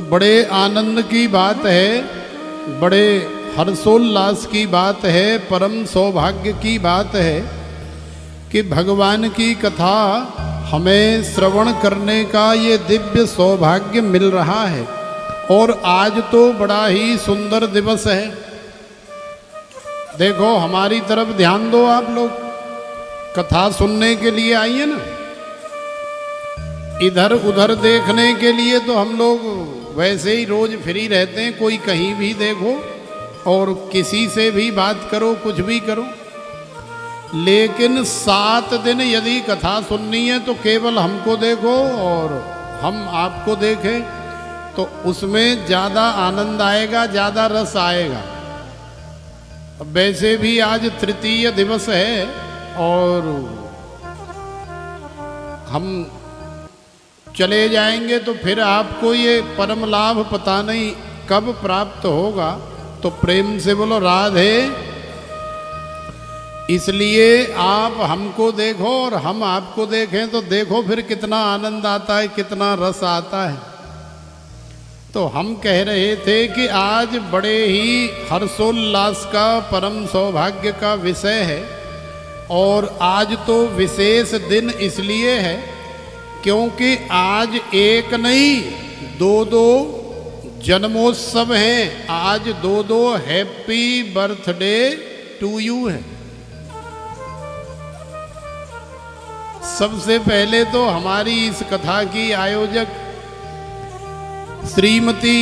बड़े आनंद की बात है, बड़े हर्षोल्लास की बात है, परम सौभाग्य की बात है कि भगवान की कथा हमें श्रवण करने का ये दिव्य सौभाग्य मिल रहा है। और आज तो बड़ा ही सुंदर दिवस है। देखो हमारी तरफ ध्यान दो, आप लोग कथा सुनने के लिए आइए ना। इधर उधर देखने के लिए तो हम लोग वैसे ही रोज फ्री रहते हैं, कोई कहीं भी देखो और किसी से भी बात करो, कुछ भी करो। लेकिन 7 दिन यदि कथा सुननी है तो केवल हमको देखो और हम आपको देखें, तो उसमें ज़्यादा आनंद आएगा, ज़्यादा रस आएगा। वैसे भी आज तृतीय दिवस है और हम चले जाएंगे तो फिर आपको ये परम लाभ पता नहीं कब प्राप्त होगा। तो प्रेम से बोलो राधे। इसलिए आप हमको देखो और हम आपको देखें तो देखो फिर कितना आनंद आता है, कितना रस आता है। तो हम कह रहे थे कि आज बड़े ही हर्षोल्लास का परम सौभाग्य का विषय है। और आज तो विशेष दिन इसलिए है क्योंकि आज एक नहीं 2 जन्मोत्सव हैं। आज 2 हैप्पी बर्थडे टू यू है। सबसे पहले तो हमारी इस कथा की आयोजक श्रीमती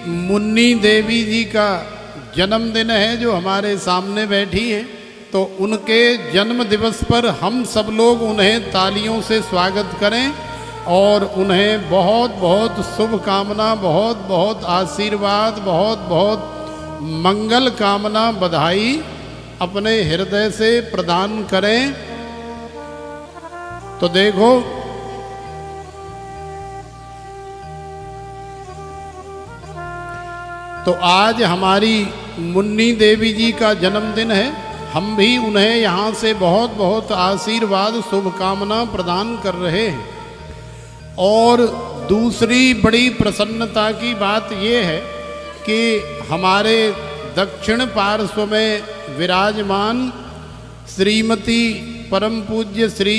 मुन्नी देवी जी का जन्मदिन है, जो हमारे सामने बैठी हैं। तो उनके जन्म दिवस पर हम सब लोग उन्हें तालियों से स्वागत करें और उन्हें बहुत बहुत शुभकामना, बहुत बहुत आशीर्वाद, बहुत बहुत मंगल कामना, बधाई अपने हृदय से प्रदान करें। तो देखो तो आज हमारी मुन्नी देवी जी का जन्मदिन है। हम भी उन्हें यहाँ से बहुत बहुत आशीर्वाद, शुभकामना प्रदान कर रहे हैं। और दूसरी बड़ी प्रसन्नता की बात ये है कि हमारे दक्षिण पार्श्व में विराजमान श्रीमती परम पूज्य श्री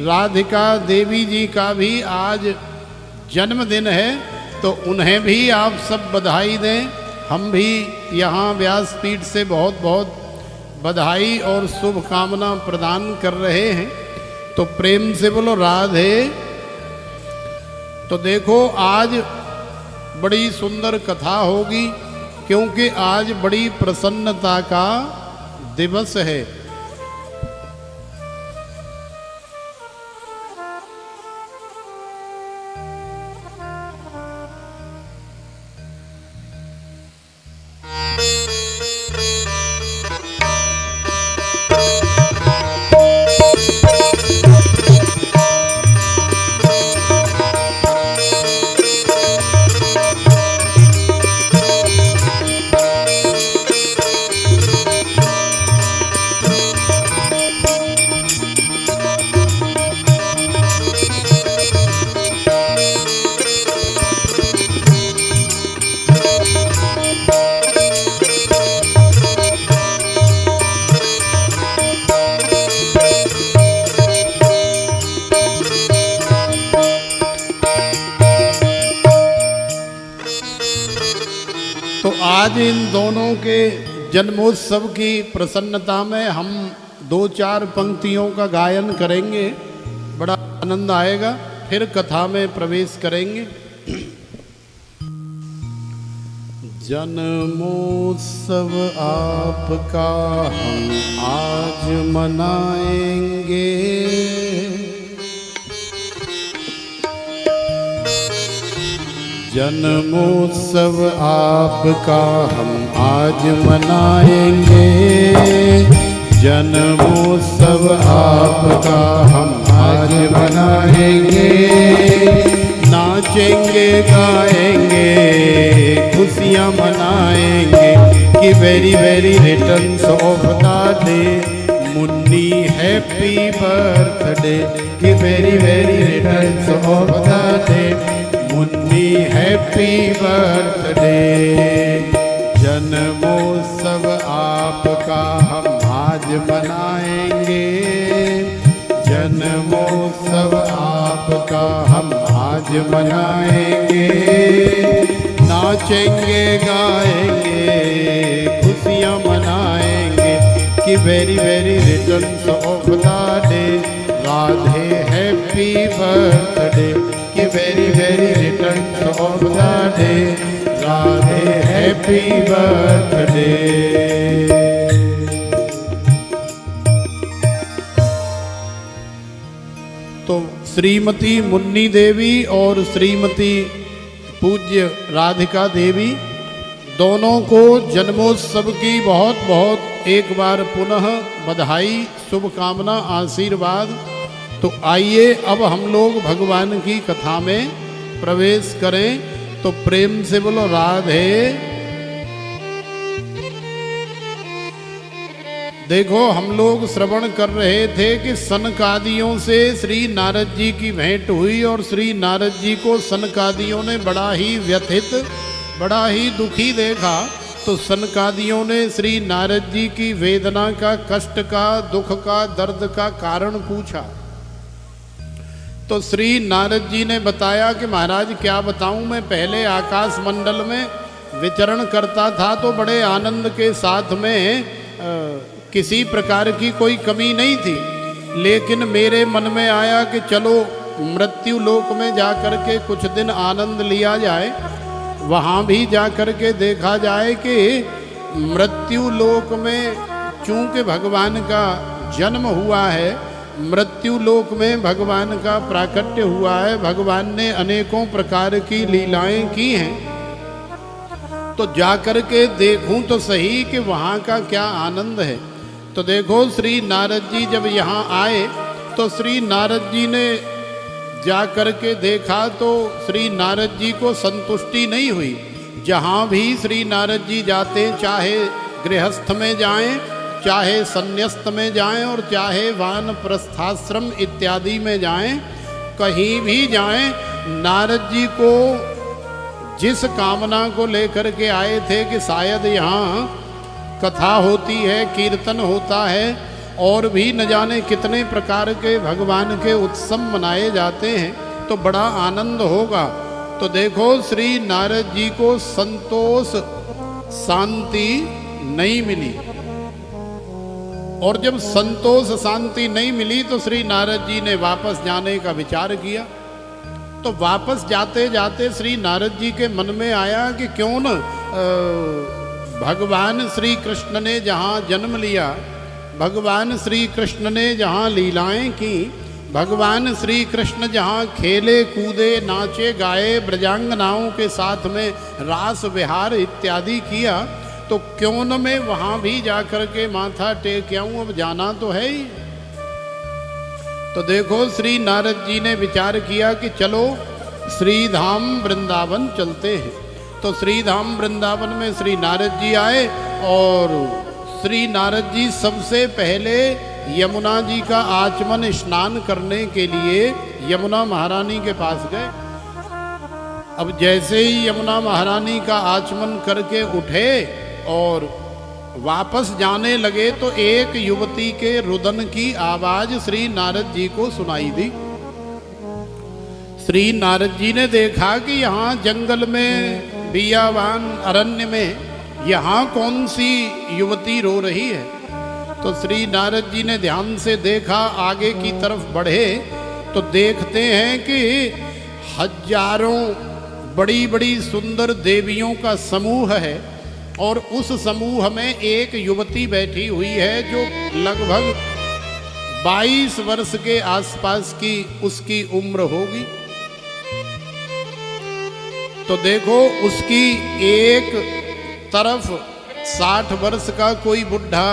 राधिका देवी जी का भी आज जन्मदिन है। तो उन्हें भी आप सब बधाई दें। हम भी यहाँ व्यासपीठ से बहुत बहुत बधाई और शुभकामना प्रदान कर रहे हैं। तो प्रेम से बोलो राधे। तो देखो आज बड़ी सुंदर कथा होगी क्योंकि आज बड़ी प्रसन्नता का दिवस है। तो आज इन दोनों के जन्मोत्सव की प्रसन्नता में हम 2-4 पंक्तियों का गायन करेंगे, बड़ा आनंद आएगा। फिर कथा में प्रवेश करेंगे। जन्मोत्सव आपका हम आज मनाएंगे, जन्मोत्सव आपका हम आज मनाएंगे, जन्मोत्सव आपका हम आज मनाएंगे। नाचेंगे गाएंगे खुशियाँ मनाएंगे कि very very returns of the day Munni happy birthday, कि very very returns of the day Munni happy birthday. जन्मोत्सव आपका हम आज मनाएंगे, जन्मोत्सव आपका हम आज मनाएंगे। नाचेंगे गाएंगे खुशियाँ मनाएंगे कि very very returns of the day, Radhe happy birthday कि very very returns of the day, Radhe happy birthday. तो श्रीमती मुन्नी देवी और श्रीमती पूज्य राधिका देवी दोनों को जन्मोत्सव की बहुत बहुत एक बार पुनः बधाई, शुभकामना, आशीर्वाद। तो आइए अब हम लोग भगवान की कथा में प्रवेश करें। तो प्रेम से बोलो राधे। देखो हम लोग श्रवण कर रहे थे कि सनकादियों से श्री नारद जी की भेंट हुई और श्री नारद जी को सनकादियों ने बड़ा ही व्यथित, बड़ा ही दुखी देखा। तो सनकादियों ने श्री नारद जी की वेदना का, कष्ट का, दुख का, दर्द का कारण पूछा। तो श्री नारद जी ने बताया कि महाराज क्या बताऊं, मैं पहले आकाश मंडल में विचरण करता था तो बड़े आनंद के साथ में किसी प्रकार की कोई कमी नहीं थी, लेकिन मेरे मन में आया कि चलो मृत्यु लोक में जा कर के कुछ दिन आनंद लिया जाए, वहाँ भी जा कर के देखा जाए कि मृत्यु लोक में चूँकि भगवान का जन्म हुआ है, मृत्यु लोक में भगवान का प्राकट्य हुआ है, भगवान ने अनेकों प्रकार की लीलाएं की हैं, तो जा कर के देखूं तो सही कि वहाँ का क्या आनंद है। तो देखो श्री नारद जी जब यहाँ आए तो श्री नारद जी ने जा कर के देखा तो श्री नारद जी को संतुष्टि नहीं हुई। जहाँ भी श्री नारद जी जाते, चाहे गृहस्थ में जाएं, चाहे संन्यस्त में जाएं और चाहे वानप्रस्थाश्रम इत्यादि में जाएं, कहीं भी जाएं, नारद जी को जिस कामना को लेकर के आए थे कि शायद यहाँ कथा होती है, कीर्तन होता है और भी न जाने कितने प्रकार के भगवान के उत्सव मनाए जाते हैं, तो बड़ा आनंद होगा। तो देखो श्री नारद जी को संतोष, शांति नहीं मिली, और जब संतोष शांति नहीं मिली तो श्री नारद जी ने वापस जाने का विचार किया। तो वापस जाते जाते श्री नारद जी के मन में आया कि क्यों न भगवान श्री कृष्ण ने जहाँ जन्म लिया, भगवान श्री कृष्ण ने जहाँ लीलाएं की, भगवान श्री कृष्ण जहाँ खेले कूदे, नाचे गाए, ब्रजांगनाओं के साथ में रास विहार इत्यादि किया, तो क्यों न मैं वहाँ भी जा कर के माथा टेक आऊँ, अब जाना तो है ही। तो देखो श्री नारद जी ने विचार किया कि चलो श्रीधाम वृंदावन चलते हैं। तो श्रीधाम वृंदावन में श्री नारद जी आए और श्री नारद जी सबसे पहले यमुना जी का आचमन स्नान करने के लिए यमुना महारानी के पास गए। अब जैसे ही यमुना महारानी का आचमन करके उठे और वापस जाने लगे तो एक युवती के रुदन की आवाज श्री नारद जी को सुनाई दी। श्री नारद जी ने देखा कि यहाँ जंगल में, बियावान अरण्य में यहाँ कौन सी युवती रो रही है। तो श्री नारद जी ने ध्यान से देखा, आगे की तरफ बढ़े तो देखते हैं कि हजारों बड़ी बड़ी सुंदर देवियों का समूह है और उस समूह में एक युवती बैठी हुई है जो लगभग 22 वर्ष के आसपास की उसकी उम्र होगी। तो देखो उसकी एक तरफ 60 वर्ष का कोई बुढ़ा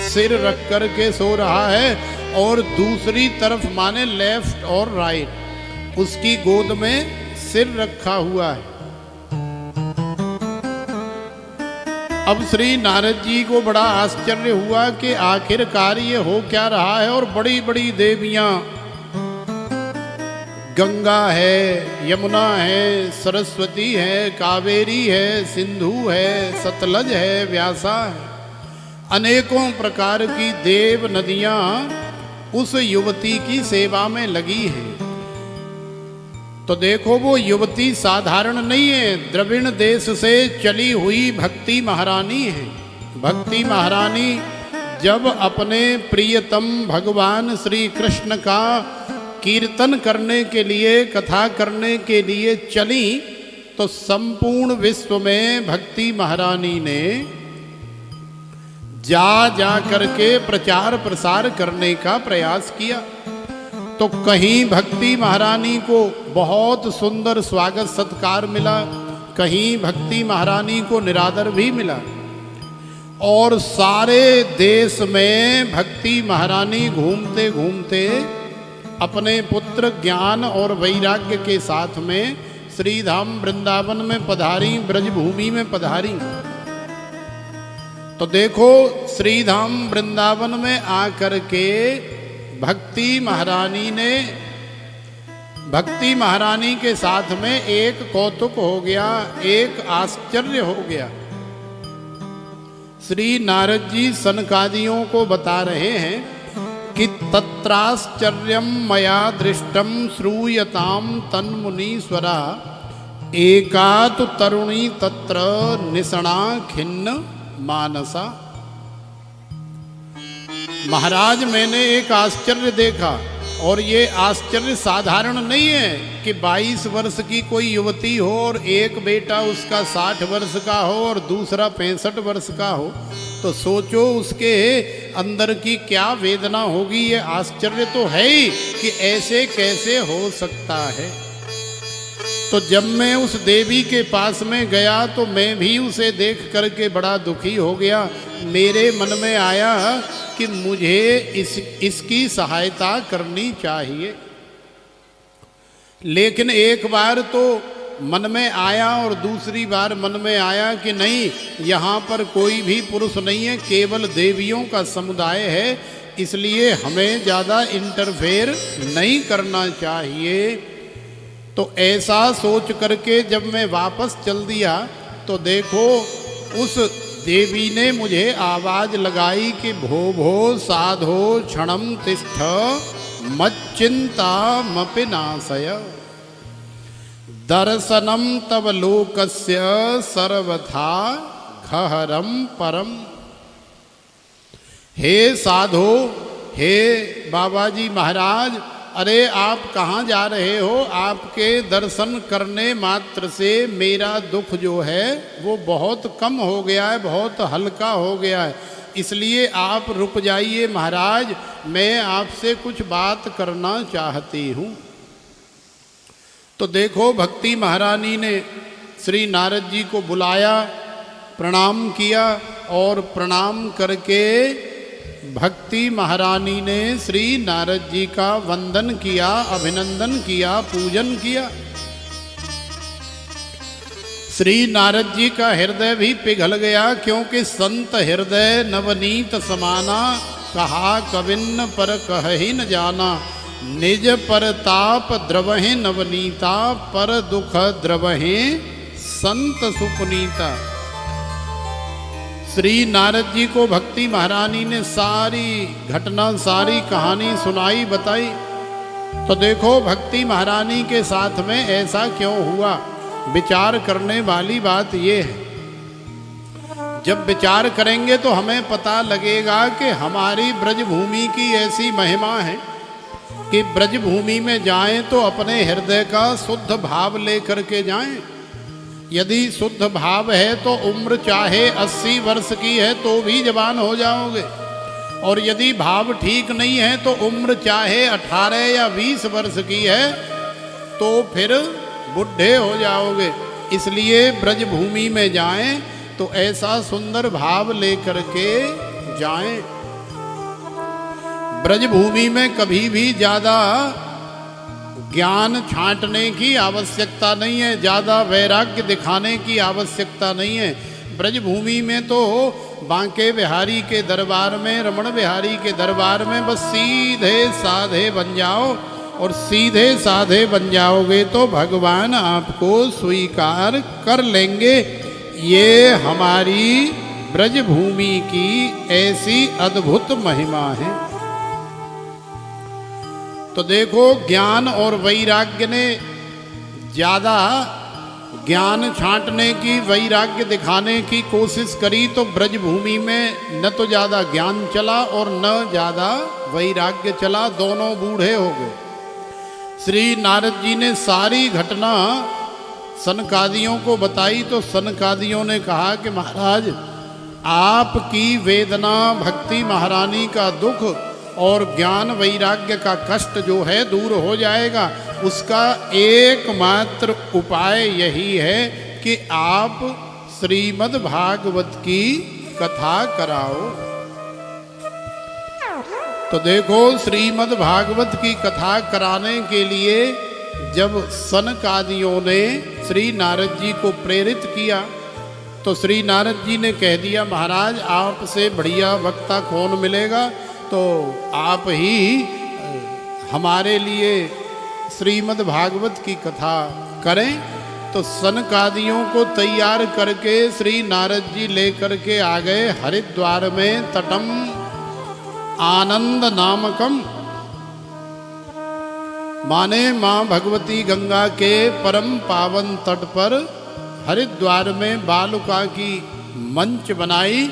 सिर रख कर के सो रहा है और दूसरी तरफ माने लेफ्ट और राइट उसकी गोद में सिर रखा हुआ है। अब श्री नारद जी को बड़ा आश्चर्य हुआ कि आखिरकार ये हो क्या रहा है, और बड़ी बड़ी देवियां गंगा है, यमुना है, सरस्वती है, कावेरी है, सिंधु है, सतलज है, व्यासा है, अनेकों प्रकार की देव नदियां उस युवती की सेवा में लगी हैं। तो देखो वो युवती साधारण नहीं है, द्रविड़ देश से चली हुई भक्ति महारानी है। भक्ति महारानी जब अपने प्रियतम भगवान श्री कृष्ण का कीर्तन करने के लिए, कथा करने के लिए चली, तो संपूर्ण विश्व में भक्ति महारानी ने जा करके प्रचार प्रसार करने का प्रयास किया। तो कहीं भक्ति महारानी को बहुत सुंदर स्वागत सत्कार मिला, कहीं भक्ति महारानी को निरादर भी मिला, और सारे देश में भक्ति महारानी घूमते घूमते अपने पुत्र ज्ञान और वैराग्य के साथ में श्रीधाम वृंदावन में पधारी, ब्रजभूमि में पधारी। तो देखो श्रीधाम वृंदावन में आकर के भक्ति महारानी के साथ में एक कौतुक हो गया, एक आश्चर्य हो गया। श्री नारद जी सनकादियों को बता रहे हैं कि तत्राश्चर्यम मया दृष्टम श्रूयताम तन्मुनीश्वरा एकातु तरुणी तत्र निषणा खिन्न मानसा। महाराज मैंने एक आश्चर्य देखा, और ये आश्चर्य साधारण नहीं है कि 22 वर्ष की कोई युवती हो और एक बेटा उसका 60 वर्ष का हो और दूसरा 65 वर्ष का हो, तो सोचो उसके अंदर की क्या वेदना होगी। ये आश्चर्य तो है ही कि ऐसे कैसे हो सकता है। तो जब मैं उस देवी के पास में गया तो मैं भी उसे देख करके बड़ा दुखी हो गया। मेरे मन में आया कि मुझे इसकी सहायता करनी चाहिए। लेकिन एक बार तो मन में आया और दूसरी बार मन में आया कि नहीं, यहाँ पर कोई भी पुरुष नहीं है, केवल देवियों का समुदाय है, इसलिए हमें ज़्यादा इंटरफेयर नहीं करना चाहिए। तो ऐसा सोच करके जब मैं वापस चल दिया तो देखो उस देवी ने मुझे आवाज लगाई कि भो भो साधो क्षणम तिष्ठ मच्चिंता मपि नाशय दर्शनम तव लोकस्य सर्वथा घहरम परम। हे साधो, हे बाबा जी महाराज, अरे आप कहाँ जा रहे हो? आपके दर्शन करने मात्र से मेरा दुख जो है वो बहुत कम हो गया है, बहुत हल्का हो गया है, इसलिए आप रुक जाइए महाराज, मैं आपसे कुछ बात करना चाहती हूँ। तो देखो भक्ति महारानी ने श्री नारद जी को बुलाया, प्रणाम किया, और प्रणाम करके भक्ति महारानी ने श्री नारद जी का वंदन किया, अभिनंदन किया, पूजन किया। श्री नारद जी का हृदय भी पिघल गया, क्योंकि संत हृदय नवनीत समाना, कहा कविन्न पर कहि न जाना, निज परताप द्रवहि नवनीता, पर दुख द्रवहि संत सुपुनीता। श्री नारद जी को भक्ति महारानी ने सारी घटना, सारी कहानी सुनाई, बताई। तो देखो भक्ति महारानी के साथ में ऐसा क्यों हुआ, विचार करने वाली बात ये है। जब विचार करेंगे तो हमें पता लगेगा कि हमारी ब्रजभूमि की ऐसी महिमा है कि ब्रजभूमि में जाएं तो अपने हृदय का शुद्ध भाव लेकर के जाएं। यदि शुद्ध भाव है तो उम्र चाहे 80 वर्ष की है तो भी जवान हो जाओगे, और यदि भाव ठीक नहीं है तो उम्र चाहे 18 या 20 वर्ष की है तो फिर बुढ़े हो जाओगे। इसलिए ब्रजभूमि में जाएं तो ऐसा सुंदर भाव लेकर के जाएं। ब्रजभूमि में कभी भी ज़्यादा ज्ञान छांटने की आवश्यकता नहीं है, ज़्यादा वैराग्य दिखाने की आवश्यकता नहीं है। ब्रजभूमि में तो बांके बिहारी के दरबार में, रमण बिहारी के दरबार में बस सीधे साधे बन जाओ और सीधे साधे बन जाओगे तो भगवान आपको स्वीकार कर लेंगे। ये हमारी ब्रजभूमि की ऐसी अद्भुत महिमा है। तो देखो, ज्ञान और वैराग्य ने ज़्यादा ज्ञान छांटने की, वैराग्य दिखाने की कोशिश करी तो ब्रजभूमि में न तो ज़्यादा ज्ञान चला और न ज़्यादा वैराग्य चला, दोनों बूढ़े हो गए। श्री नारद जी ने सारी घटना सनकादियों को बताई तो सनकादियों ने कहा कि महाराज, आपकी वेदना, भक्ति महारानी का दुख और ज्ञान वैराग्य का कष्ट जो है दूर हो जाएगा। उसका एकमात्र उपाय यही है कि आप श्रीमद् भागवत की कथा कराओ। तो देखो, श्रीमद् भागवत की कथा कराने के लिए जब सनकादियों ने श्री नारद जी को प्रेरित किया तो श्री नारद जी ने कह दिया, महाराज आपसे बढ़िया वक्ता कौन मिलेगा, तो आप ही हमारे लिए श्रीमद् भागवत की कथा करें। तो सनकादियों को तैयार करके श्री नारद जी लेकर के आ गए हरिद्वार में तटम आनंद नामकम, माने माँ भगवती गंगा के परम पावन तट पर हरिद्वार में बालुका की मंच बनाई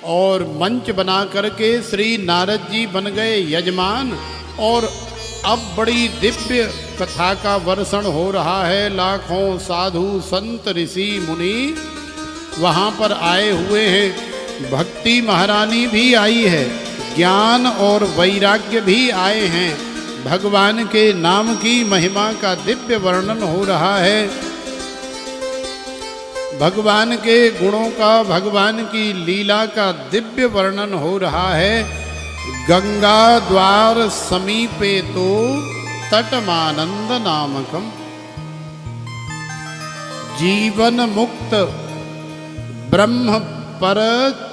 और मंच बना करके श्री नारद जी बन गए यजमान। और अब बड़ी दिव्य कथा का वर्षण हो रहा है। लाखों साधु संत ऋषि मुनि वहाँ पर आए हुए हैं। भक्ति महारानी भी आई है, ज्ञान और वैराग्य भी आए हैं। भगवान के नाम की महिमा का दिव्य वर्णन हो रहा है। भगवान के गुणों का, भगवान की लीला का दिव्य वर्णन हो रहा है। गंगा द्वार समीपे तो तटमानंद नामकम, जीवन मुक्त ब्रह्म पर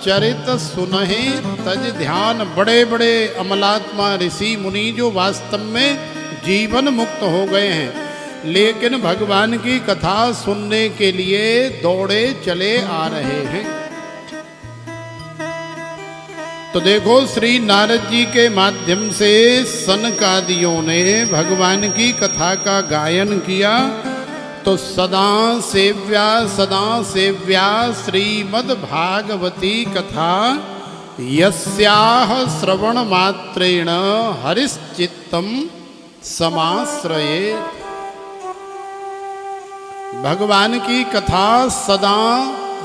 चरित सुनहि तज ध्यान। बड़े बड़े अमलात्मा ऋषि मुनि जो वास्तव में जीवन मुक्त हो गए हैं, लेकिन भगवान की कथा सुनने के लिए दौड़े चले आ रहे हैं। तो देखो, श्री नारद जी के माध्यम से सनकादियों ने भगवान की कथा का गायन किया। तो सदा सेव्या श्रीमद् भागवती कथा यस्याह श्रवण मात्रेण हरिश्चित्तम समाश्रये। भगवान की कथा सदा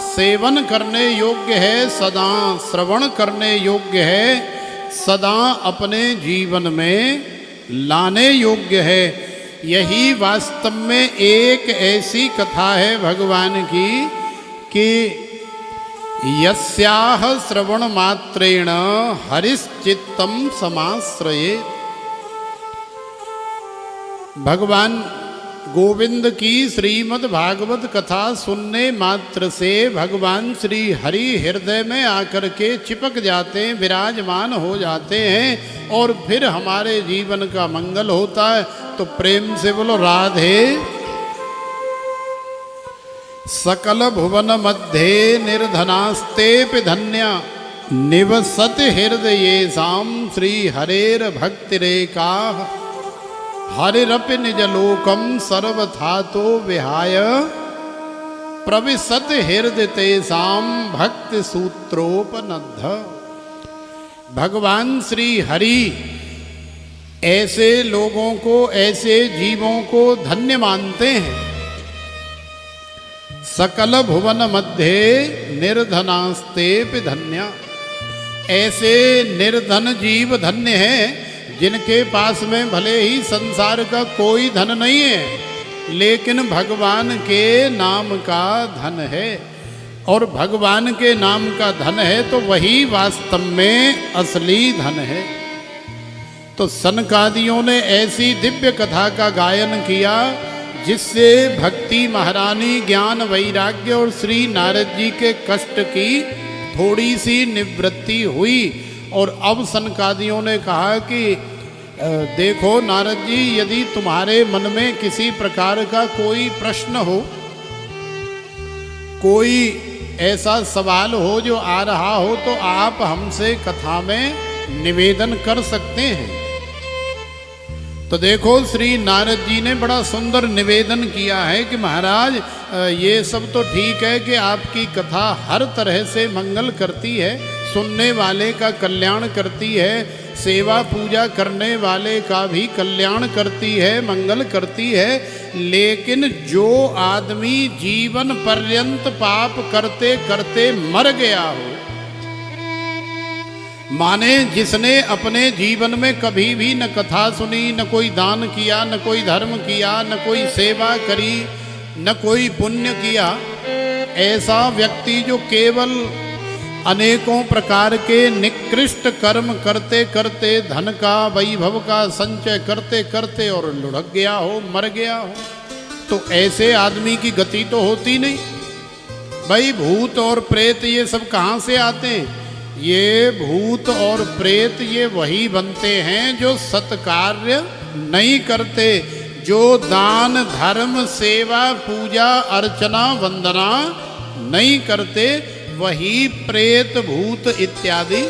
सेवन करने योग्य है, सदा श्रवण करने योग्य है, सदा अपने जीवन में लाने योग्य है। यही वास्तव में एक ऐसी कथा है भगवान की कि यस्याह श्रवण मात्रेण हरिश्चित्तम समाश्रये। भगवान गोविंद की श्रीमद् भागवत कथा सुनने मात्र से भगवान श्री हरि हृदय में आकर के चिपक जाते हैं, विराजमान हो जाते हैं और फिर हमारे जीवन का मंगल होता है। तो प्रेम से बोलो राधे। सकल भुवन मध्य निर्धनास्तेपि धन्या निवसत हृदयेषां श्री हरेर भक्तिरेका। हरिरपि निजलोकम सर्वथातो विहाय प्रविशत हृदय तेषां भक्ति सूत्रोपनद्ध। भगवान श्री हरि ऐसे लोगों को, ऐसे जीवों को धन्य मानते हैं। सकल भुवन मध्य निर्धनास्तेपि धन्या। ऐसे निर्धन जीव धन्य हैं जिनके पास में भले ही संसार का कोई धन नहीं है, लेकिन भगवान के नाम का धन है। और भगवान के नाम का धन है तो वही वास्तव में असली धन है। तो सनकादियों ने ऐसी दिव्य कथा का गायन किया जिससे भक्ति महारानी, ज्ञान वैराग्य और श्री नारद जी के कष्ट की थोड़ी सी निवृत्ति हुई। और अब सनकादियों ने कहा कि देखो नारद जी, यदि तुम्हारे मन में किसी प्रकार का कोई प्रश्न हो, कोई ऐसा सवाल हो जो आ रहा हो, तो आप हमसे कथा में निवेदन कर सकते हैं। तो देखो श्री नारद जी ने बड़ा सुंदर निवेदन किया है कि महाराज ये सब तो ठीक है कि आपकी कथा हर तरह से मंगल करती है, सुनने वाले का कल्याण करती है, सेवा पूजा करने वाले का भी कल्याण करती है, मंगल करती है। लेकिन जो आदमी जीवन पर्यंत पाप करते करते मर गया हो, माने जिसने अपने जीवन में कभी भी न कथा सुनी, न कोई दान किया, न कोई धर्म किया, न कोई सेवा करी, न कोई पुण्य किया, ऐसा व्यक्ति जो केवल अनेकों प्रकार के निकृष्ट कर्म करते करते, धन का वैभव का संचय करते करते और लुढ़क गया हो, मर गया हो, तो ऐसे आदमी की गति तो होती नहीं। भाई भूत और प्रेत ये सब कहाँ से आते हैं? ये भूत और प्रेत ये वही बनते हैं जो सत्कार्य नहीं करते, जो दान धर्म सेवा पूजा अर्चना वंदना नहीं करते, वही प्रेत भूत इत्यादि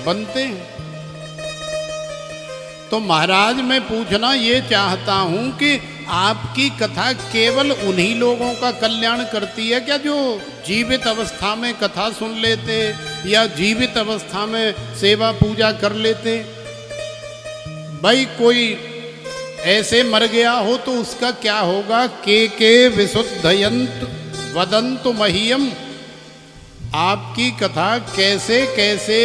बनते हैं। तो महाराज मैं पूछना ये चाहता हूं कि आपकी कथा केवल उन्हीं लोगों का कल्याण करती है क्या जो जीवित अवस्था में कथा सुन लेते या जीवित अवस्था में सेवा पूजा कर लेते? भाई कोई ऐसे मर गया हो तो उसका क्या होगा? के विशुद्धयंत वदंतु मह्यम। आपकी कथा कैसे कैसे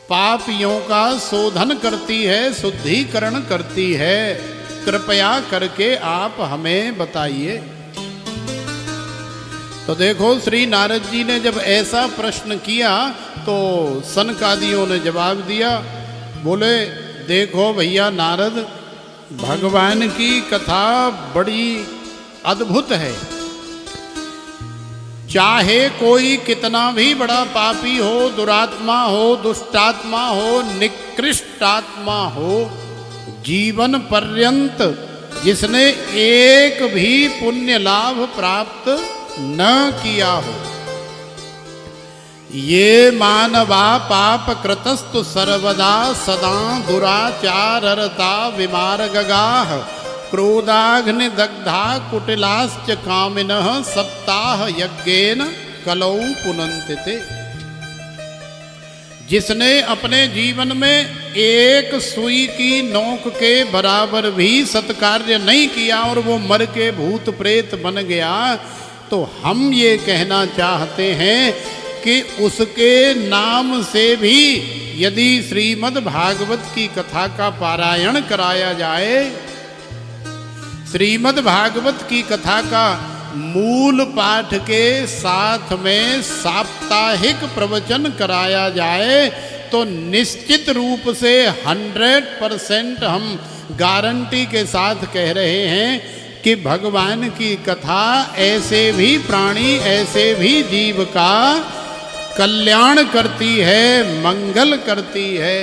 पापियों का शोधन करती है, शुद्धिकरण करती है, कृपया करके आप हमें बताइए। तो देखो श्री नारद जी ने जब ऐसा प्रश्न किया तो सनकादियों ने जवाब दिया, बोले देखो भैया नारद, भगवान की कथा बड़ी अद्भुत है। चाहे कोई कितना भी बड़ा पापी हो, दुरात्मा हो, दुष्टात्मा हो, निकृष्टात्मा हो, जीवन पर्यंत जिसने एक भी पुण्य लाभ प्राप्त न किया हो, ये मानवा पाप कृतस्तु सर्वदा सदा दुराचाररता विमार्गगाः क्रोधाग्नि दग्धा कुटिलाश्च कामिनः सप्ताह यज्ञेन कलौ पुनन्ति ते। जिसने अपने जीवन में एक सुई की नोक के बराबर भी सत्कार्य नहीं किया और वो मर के भूत प्रेत बन गया, तो हम ये कहना चाहते हैं कि उसके नाम से भी यदि श्रीमद् भागवत की कथा का पारायण कराया जाए, श्रीमद् भागवत की कथा का मूल पाठ के साथ में साप्ताहिक प्रवचन कराया जाए, तो निश्चित रूप से 100% हम गारंटी के साथ कह रहे हैं कि भगवान की कथा ऐसे भी प्राणी, ऐसे भी जीव का कल्याण करती है, मंगल करती है।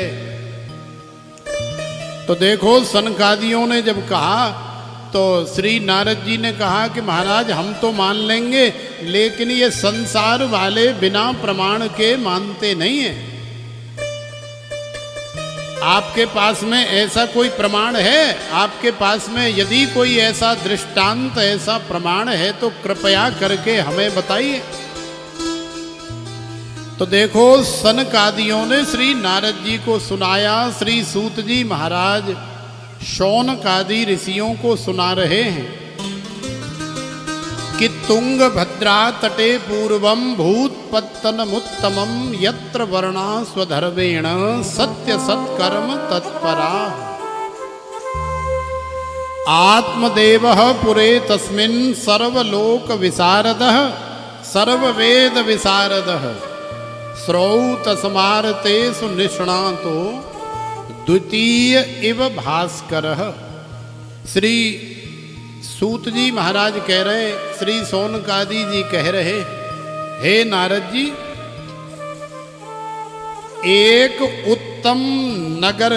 तो देखो सनकादियों ने जब कहा तो श्री नारद जी ने कहा कि महाराज हम तो मान लेंगे, लेकिन ये संसार वाले बिना प्रमाण के मानते नहीं हैं। आपके पास में ऐसा कोई प्रमाण है? आपके पास में यदि कोई ऐसा दृष्टांत, ऐसा प्रमाण है तो कृपया करके हमें बताइए। तो देखो सनकादियों ने श्री नारद जी को सुनाया। श्री सूत जी महाराज शौनकादि ऋषियों को सुना रहे हैं कि तुंग भद्रा तटे पूर्वम भूतपत्तनमुत्तमम यत्र वर्णा स्वधर्मेण सत्य सत्कर्म तत्परा आत्मदेवः पुरे तस्मिन् सर्वलोक विशारदः सर्ववेद विशारदः श्रौत स्मारतेषु निष्णातो द्वितीय इव भास्करः। श्री सूत जी महाराज कह रहे, श्री शौनकादि जी कह रहे, हे नारद जी, एक उत्तम नगर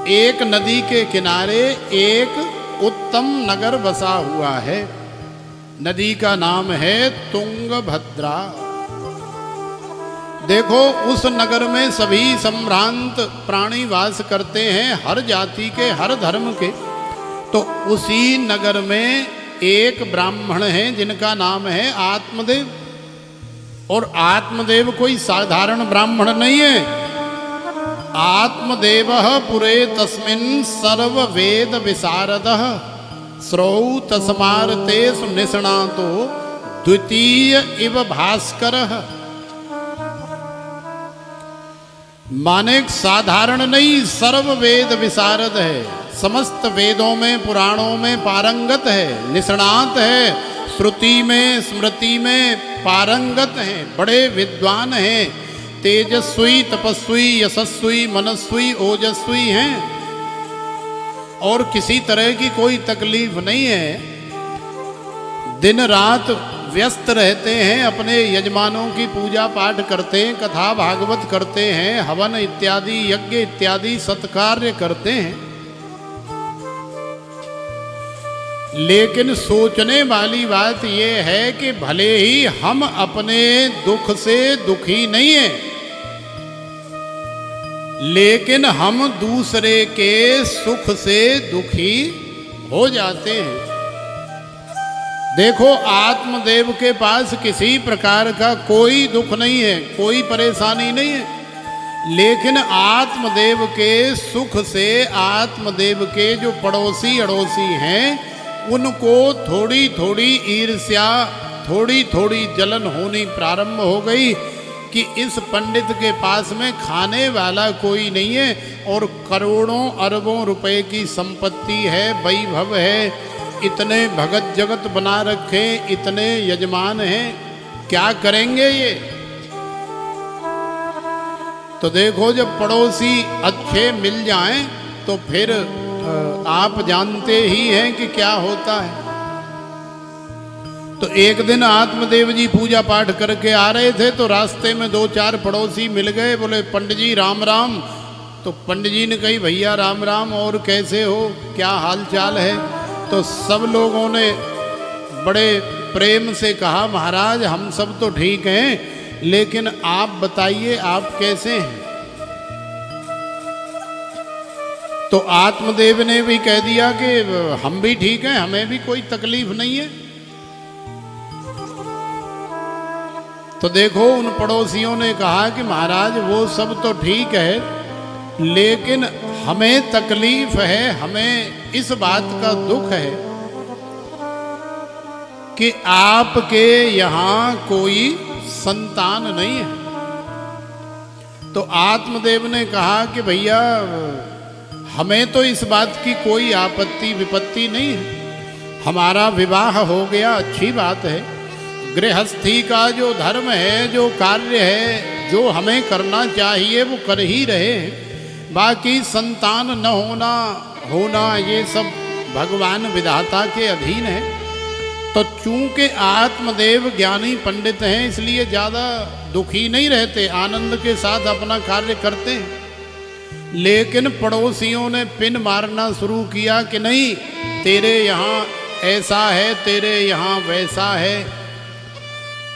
एक नदी के किनारे एक उत्तम नगर बसा हुआ है। नदी का नाम है तुंगभद्रा। देखो, उस नगर में सभी संभ्रांत प्राणी वास करते हैं, हर जाति के, हर धर्म के। तो उसी नगर में एक ब्राह्मण है जिनका नाम है आत्मदेव। और आत्मदेव कोई साधारण ब्राह्मण नहीं है। आत्मदेव पुरे तस्मिन् सर्व वेद विशारदः श्रौ तस्मार्तेषु निष्णातो द्वितीय इव भास्करः। माने साधारण नहीं, सर्व वेद विशारद है, समस्त वेदों में पुराणों में पारंगत है, निष्णात है, श्रुति में स्मृति में पारंगत हैं, बड़े विद्वान हैं, तेजस्वी तपस्वी यशस्वी मनस्वी ओजस्वी हैं और किसी तरह की कोई तकलीफ नहीं है। दिन रात व्यस्त रहते हैं, अपने यजमानों की पूजा पाठ करते हैं, कथा भागवत करते हैं, हवन इत्यादि यज्ञ इत्यादि सत्कार्य करते हैं। लेकिन सोचने वाली बात यह है कि भले ही हम अपने दुख से दुखी नहीं हैं, लेकिन हम दूसरे के सुख से दुखी हो जाते हैं। देखो, आत्मदेव के पास किसी प्रकार का कोई दुख नहीं है, कोई परेशानी नहीं है, लेकिन आत्मदेव के सुख से आत्मदेव के जो पड़ोसी अड़ोसी हैं उनको थोड़ी थोड़ी ईर्ष्या, थोड़ी थोड़ी जलन होनी प्रारंभ हो गई कि इस पंडित के पास में खाने वाला कोई नहीं है और करोड़ों अरबों रुपए की संपत्ति है, वैभव है, इतने भगत जगत बना रखे, इतने यजमान हैं, क्या करेंगे ये। तो देखो, जब पड़ोसी अच्छे मिल जाएं तो फिर आप जानते ही हैं कि क्या होता है। तो एक दिन आत्मदेव जी पूजा पाठ करके आ रहे थे तो रास्ते में दो चार पड़ोसी मिल गए, बोले पंडित जी राम राम। तो पंडित जी ने कही भैया राम राम, और कैसे हो, क्या हाल चाल है। तो सब लोगों ने बड़े प्रेम से कहा महाराज हम सब तो ठीक हैं, लेकिन आप बताइए आप कैसे हैं। तो आत्मदेव ने भी कह दिया कि हम भी ठीक हैं, हमें भी कोई तकलीफ नहीं है। तो देखो, उन पड़ोसियों ने कहा कि महाराज वो सब तो ठीक है, लेकिन हमें तकलीफ है, हमें इस बात का दुख है कि आपके यहाँ कोई संतान नहीं है। तो आत्मदेव ने कहा कि भैया हमें तो इस बात की कोई आपत्ति विपत्ति नहीं है, हमारा विवाह हो गया, अच्छी बात है। गृहस्थी का जो धर्म है, जो कार्य है, जो हमें करना चाहिए वो कर ही रहे हैं। बाकी संतान न होना ये सब भगवान विधाता के अधीन है। तो चूंकि आत्मदेव ज्ञानी पंडित हैं, इसलिए ज़्यादा दुखी नहीं रहते, आनंद के साथ अपना कार्य करते हैं। लेकिन पड़ोसियों ने पिन मारना शुरू किया कि नहीं, तेरे यहाँ ऐसा है, तेरे यहाँ वैसा है।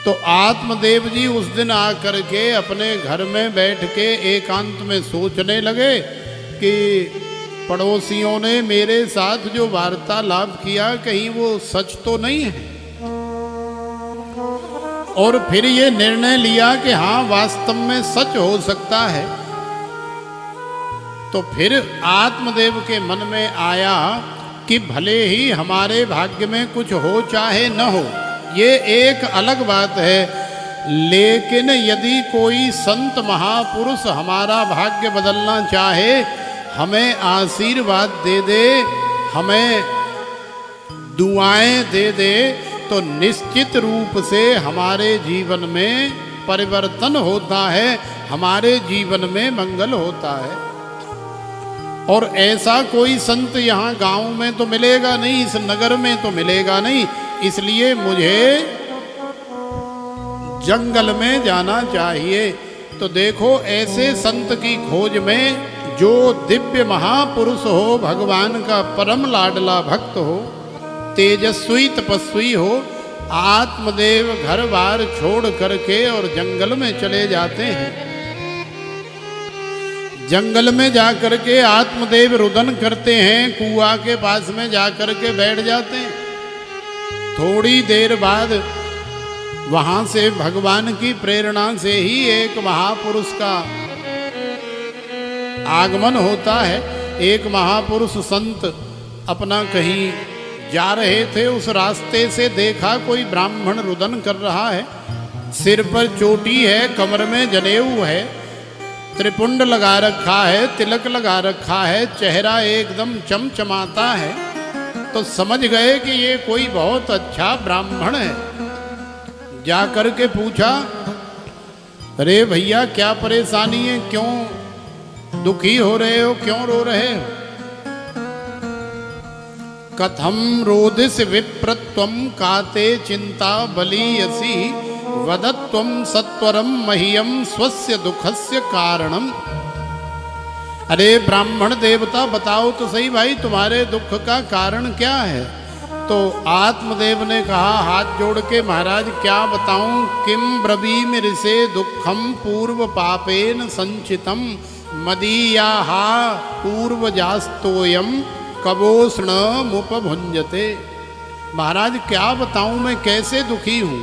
तो आत्मदेव जी उस दिन आकर के अपने घर में बैठ के एकांत में सोचने लगे कि पड़ोसियों ने मेरे साथ जो वार्तालाप किया कहीं वो सच तो नहीं है। और फिर ये निर्णय लिया कि हाँ वास्तव में सच हो सकता है। तो फिर आत्मदेव के मन में आया कि भले ही हमारे भाग्य में कुछ हो चाहे न हो, ये एक अलग बात है, लेकिन यदि कोई संत महापुरुष हमारा भाग्य बदलना चाहे, हमें आशीर्वाद दे दे, हमें दुआएं दे दे, तो निश्चित रूप से हमारे जीवन में परिवर्तन होता है, हमारे जीवन में मंगल होता है। और ऐसा कोई संत यहाँ गांव में तो मिलेगा नहीं, इस नगर में तो मिलेगा नहीं, इसलिए मुझे जंगल में जाना चाहिए। तो देखो, ऐसे संत की खोज में जो दिव्य महापुरुष हो, भगवान का परम लाडला भक्त हो, तेजस्वी तपस्वी हो, आत्मदेव घर बार छोड़ करके और जंगल में चले जाते हैं। जंगल में जाकर के आत्मदेव रुदन करते हैं, कुआं के पास में जाकर के बैठ जाते हैं। थोड़ी देर बाद वहां से भगवान की प्रेरणा से ही एक महापुरुष का आगमन होता है। एक महापुरुष संत अपना कहीं जा रहे थे, उस रास्ते से देखा कोई ब्राह्मण रुदन कर रहा है। सिर पर चोटी है, कमर में जनेऊ है, त्रिपुंड लगा रखा है, तिलक लगा रखा है, चेहरा एकदम चमचमाता है। तो समझ गए कि ये कोई बहुत अच्छा ब्राह्मण है। जाकर के पूछा, अरे भैया क्या परेशानी है, क्यों दुखी हो रहे हो, क्यों रो रहे हो? कथम रोदिस विप्रत्वम काते चिंता बलीयसी वदत्वम सत्वरम मह्यम स्वस्य दुखस्य कारणम। अरे ब्राह्मण देवता बताओ तो सही भाई, तुम्हारे दुख का कारण क्या है? तो आत्मदेव ने कहा हाथ जोड़ के, महाराज क्या बताऊं, किम ब्रवीम ऋषे दुखम पूर्व पापेन संचितम मदीयाहा पूर्वजास्तोयम कबोष्ण मुपभुंजते। महाराज क्या बताऊं मैं कैसे दुखी हूं।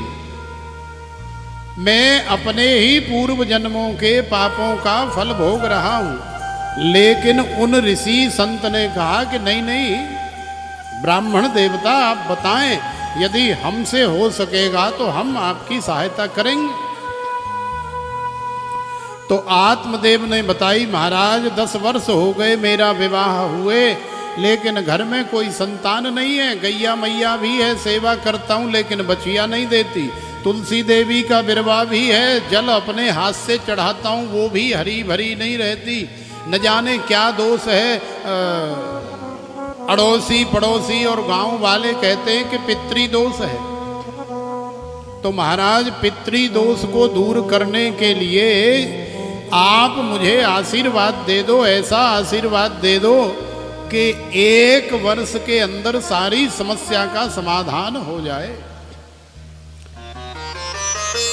मैं अपने ही पूर्व जन्मों के पापों का फल भोग रहा हूं। लेकिन उन ऋषि संत ने कहा कि नहीं नहीं ब्राह्मण देवता आप बताएं, यदि हमसे हो सकेगा तो हम आपकी सहायता करेंगे। तो आत्मदेव ने बताई, महाराज 10 वर्ष हो गए मेरा विवाह हुए, लेकिन घर में कोई संतान नहीं है। गैया मैया भी है, सेवा करता हूँ लेकिन बचिया नहीं देती। तुलसी देवी का बिरवा भी है, जल अपने हाथ से चढ़ाता हूँ वो भी हरी भरी नहीं रहती। न जाने क्या दोष है। अड़ोसी पड़ोसी और गांव वाले कहते हैं कि पितृ दोष है। तो महाराज पितृ दोष को दूर करने के लिए आप मुझे आशीर्वाद दे दो, ऐसा आशीर्वाद दे दो कि 1 वर्ष के अंदर सारी समस्या का समाधान हो जाए।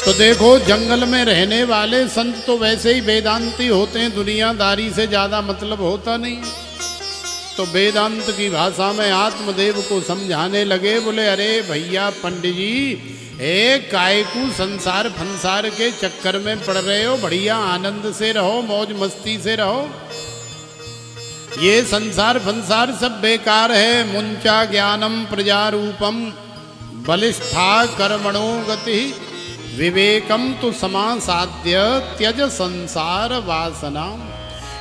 तो देखो जंगल में रहने वाले संत तो वैसे ही वेदांती होते हैं, दुनियादारी से ज्यादा मतलब होता नहीं। तो वेदांत की भाषा में आत्मदेव को समझाने लगे, बोले अरे भैया पंडित जी, कायकू संसार फंसार के चक्कर में पड़ रहे हो, बढ़िया आनंद से रहो, मौज मस्ती से रहो। ये संसार फंसार सब बेकार है। मुंचा ज्ञानम प्रजारूपम बलिष्ठा कर्मणो गति विवेकम तो समासाद्य त्यज संसार वासना।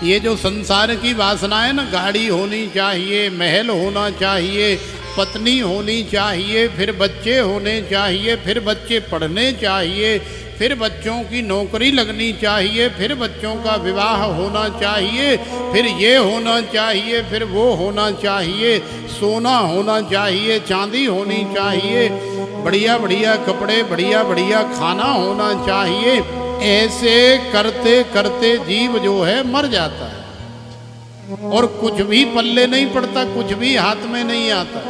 ये जो संसार की वासना है ना, गाड़ी होनी चाहिए, महल होना चाहिए, पत्नी होनी चाहिए, फिर बच्चे होने चाहिए, फिर बच्चे पढ़ने चाहिए, फिर बच्चों की नौकरी लगनी चाहिए, फिर बच्चों का विवाह होना चाहिए, फिर ये होना चाहिए, फिर वो होना चाहिए, सोना होना चाहिए, चांदी होनी चाहिए, बढ़िया बढ़िया कपड़े, बढ़िया बढ़िया खाना होना चाहिए। ऐसे करते करते जीव जो है मर जाता है और कुछ भी पल्ले नहीं पड़ता, कुछ भी हाथ में नहीं आता।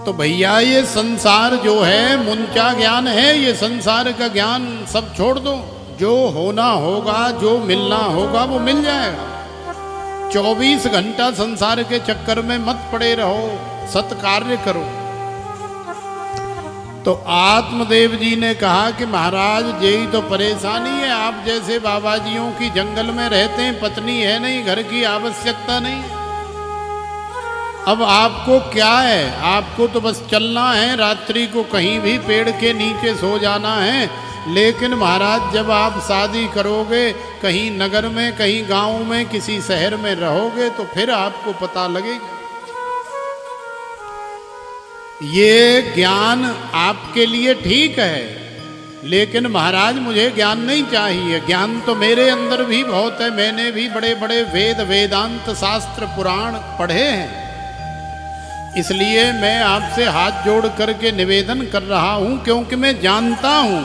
तो भैया ये संसार जो है मुंचा ज्ञान है, ये संसार का ज्ञान सब छोड़ दो। जो होना होगा, जो मिलना होगा वो मिल जाएगा। 24 घंटा संसार के चक्कर में मत पड़े रहो, सत्कार्य करो। तो आत्मदेव जी ने कहा कि महाराज यही तो परेशानी है, आप जैसे बाबा जियों की जंगल में रहते हैं, पत्नी है नहीं, घर की आवश्यकता नहीं। अब आपको क्या है, आपको तो बस चलना है, रात्रि को कहीं भी पेड़ के नीचे सो जाना है। लेकिन महाराज जब आप शादी करोगे, कहीं नगर में, कहीं गांव में, किसी शहर में रहोगे तो फिर आपको पता लगेगा। ये ज्ञान आपके लिए ठीक है, लेकिन महाराज मुझे ज्ञान नहीं चाहिए। ज्ञान तो मेरे अंदर भी बहुत है, मैंने भी बड़े बड़े वेद वेदांत शास्त्र पुराण पढ़े हैं। इसलिए मैं आपसे हाथ जोड़ करके निवेदन कर रहा हूं, क्योंकि मैं जानता हूं